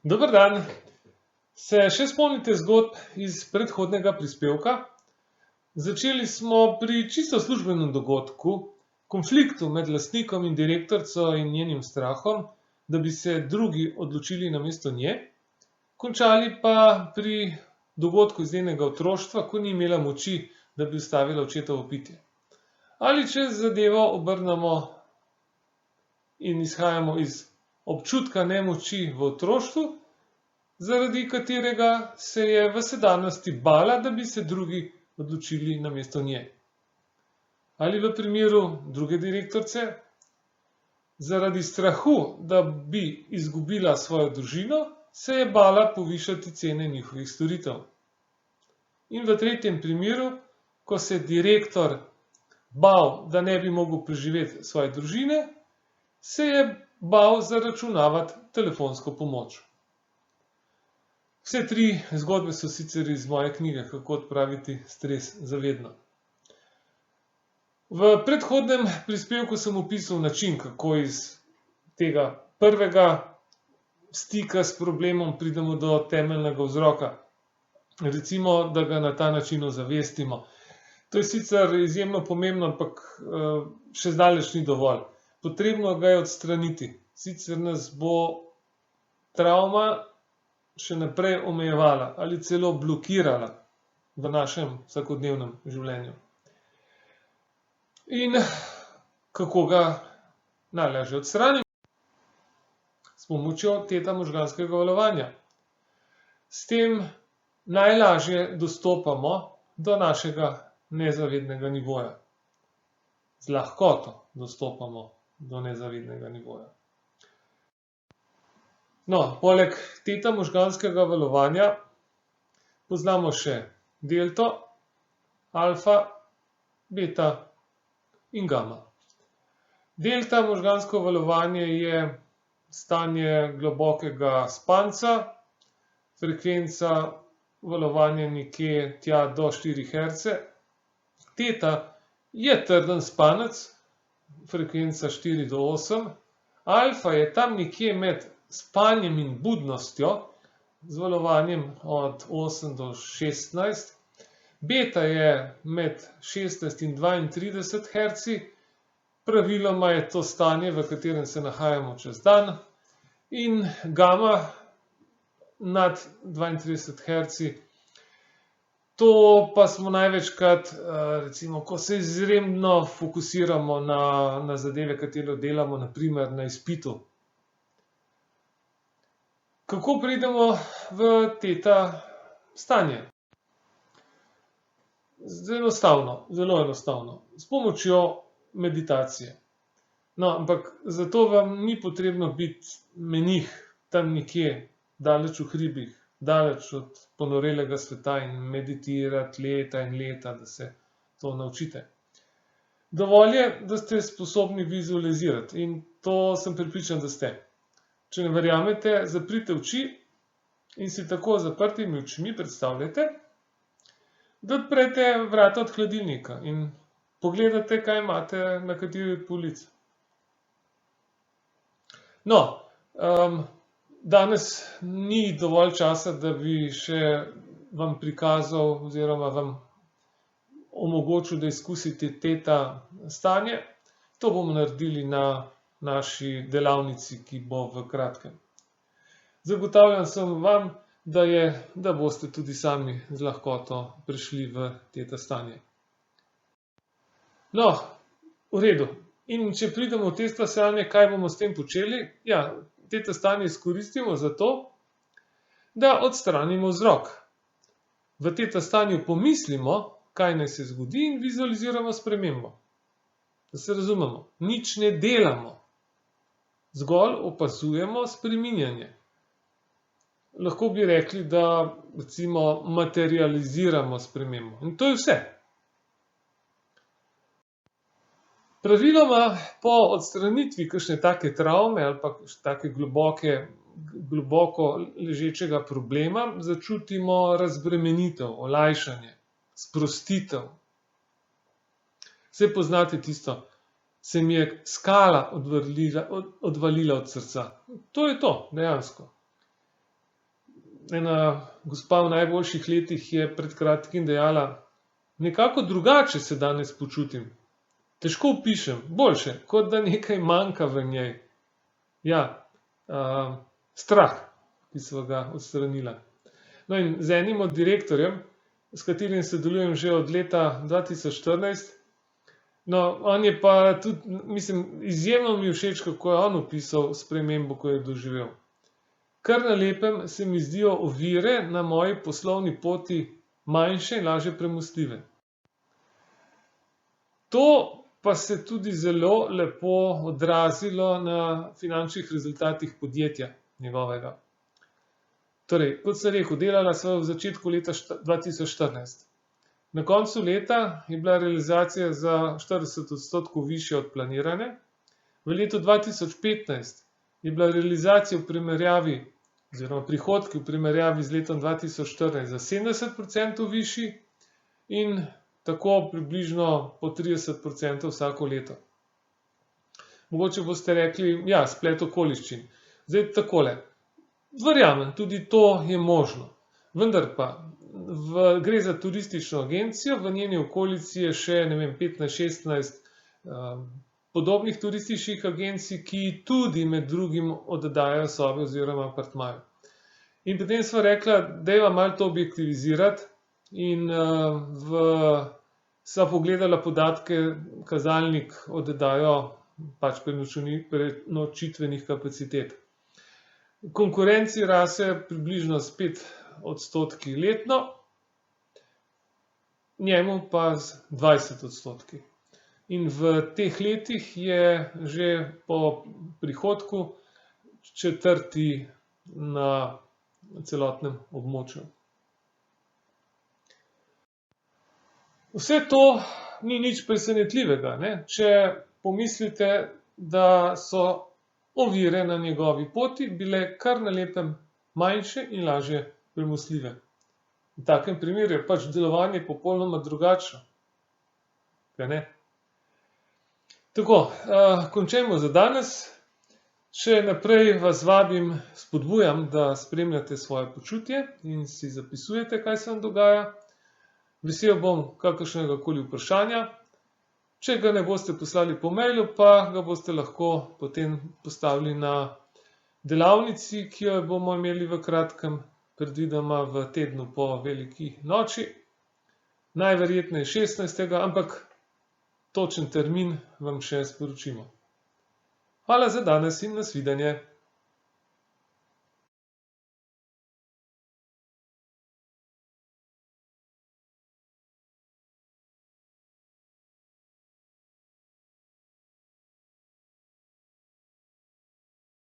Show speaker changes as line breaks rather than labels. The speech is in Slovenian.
Dober dan. Se še spomnite zgodb iz predhodnega prispevka? Začeli smo pri čisto službenem dogodku, konfliktu med lastnikom in direktorico in njenim strahom, da bi se drugi odločili namesto nje. Končali pa pri dogodku iz njenega otroštva, ko ni imela moči, da bi ustavila očetovo pitje. Ali če zadevo obrnemo in izhajamo iz občutka nemoči v otroštvu, zaradi katerega se je v sedanjosti bala, da bi se drugi odločili namesto nje. Ali v primeru druge direktorice, zaradi strahu, da bi izgubila svojo družino, se je bala povišati cene njihovih storitev. In v tretjem primeru, ko se je direktor bal, da ne bi mogel preživeti svoje družine, se je bal zaračunavati telefonsko pomoč. Vse tri zgodbe so sicer iz moje knjige Kako odpraviti stres za vedno. V predhodnem prispevku sem opisal način, kako iz tega prvega stika s problemom pridemo do temeljnega vzroka. Recimo, da ga na ta način ozavestimo. To je sicer izjemno pomembno, ampak še zdaleč ni dovolj. Potrebno ga je odstraniti, sicer nas bo travma še naprej omejevala ali celo blokirala v našem vsakodnevnem življenju. In kako ga najlažje odstraniti? S pomočjo teta možganskega valovanja. S tem najlažje dostopamo do našega nezavednega nivoja. Z lahkoto dostopamo do nezavednega nivoja. No, poleg teta možganskega valovanja poznamo še delto, alfa, beta in gama. Delta možgansko valovanje je stanje globokega spanca, frekvenca valovanja nekje tja do 4 Hz. Teta je trden spanec, frekvenca 4 do 8. Alfa je tam nekje med spanjem in budnostjo, z valovanjem od 8 do 16. Beta je med 16 in 32 Hz. Praviloma je to stanje, v katerem se nahajamo čez dan. In gama nad 32 Hz. To pa smo največkrat, recimo, ko se izredno fokusiramo na zadeve, katere delamo, na primer na izpitu. Kako pridemo v teta stanje? Zelo enostavno, s pomočjo meditacije. No, ampak zato vam ni potrebno biti menih tam nekje, daleč v hribih, daleč od ponorelega sveta in meditirati leta in leta, da se to naučite. Dovolj je, da ste sposobni vizualizirati in to sem prepričan, da ste. Če ne verjamete, zaprite oči in si tako z zaprtimi očmi predstavljate, da odprete vrata od hladilnika in pogledate, kaj imate na kateri od polic. No, danes ni dovolj časa, da bi še vam prikazal oziroma vam omogočil, da izkusite teta stanje. To bomo naredili na naši delavnici, ki bo v kratkem. Zagotavljam sem vam, da boste tudi sami z lahkoto prišli v teta stanje. No, v redu. In če pridemo v teta stanje, kaj bomo s tem počeli? Ja, teta stanje izkoristimo zato, da odstranimo vzrok. V teta stanju pomislimo, kaj naj se zgodi, in vizualiziramo spremembo. Da se razumemo, nič ne delamo, zgolj opazujemo spreminjanje. Lahko bi rekli, da recimo materializiramo spremembo. In to je vse. Praviloma po odstranitvi kakšne take travme ali pa take globoko ležečega problema začutimo razbremenitev, olajšanje, sprostitev. Saj poznate tisto, se mi je skala odvalila od srca. To je to, dejansko. ena gospa v najboljših letih je pred kratkim dejala: "Nekako drugače se danes počutim. Težko opišem, boljše, kot da nekaj manjka v njej." Ja, strah, ki sva ga odstranila. No, in z enim od direktorjem, s katerim sodelujem že od leta 2014, no, on je pa tudi, mislim, izjemno mi je všeč, kako je on opisal spremembo, ko je doživel. Kar na lepem se mi zdijo ovire na moji poslovni poti manjše in lažje premostljive. To pa se tudi zelo lepo odrazilo na finančnih rezultatih podjetja njegovega. Torej, kot sem rekel, delala sva v začetku leta 2014. Na koncu leta je bila realizacija za 40% višja od planirane. V letu 2015 je bila realizacija v primerjavi oziroma prihodki v primerjavi z letom 2014 za 70% višji in tako približno po 30% vsako leto. Mogoče boste rekli, ja, splet okoliščin. Zdaj takole. Verjamem, tudi to je možno. Vendar pa gre za turistično agencijo, v njeni okolici je še, ne vem, 15-16 podobnih turističnih agencij, ki tudi med drugim oddajajo sobe oziroma apartmaje. In potem sva rekla, dajva malo to objektivizirati in sva pogledala podatke, kazalnik oddajo pač prenočitvenih kapacitet. Konkurenci raste približno s 5% letno, njemu pa z 20%. In v teh letih je že po prihodku četrti na celotnem območju. Vse to ni nič presenetljivega, ne? Če pomislite, da so ovire na njegovi poti bile kar na lepem manjše in lažje premostljive. V takem primeru je pač delovanje popolnoma drugačno. Kaj ne? Tako, končajmo za danes. Še naprej vas vabim, spodbujam, da spremljate svoje počutje in si zapisujete, kaj se vam dogaja. Vesel bom kakršnega koli vprašanja. Če ga ne boste poslali po mailu, pa ga boste lahko potem postavili na delavnici, ki jo bomo imeli v kratkem, predvidoma v tednu po veliki noči. Najverjetneje 16. ampak točen termin vam še sporočimo. Hvala za danes in nasvidenje.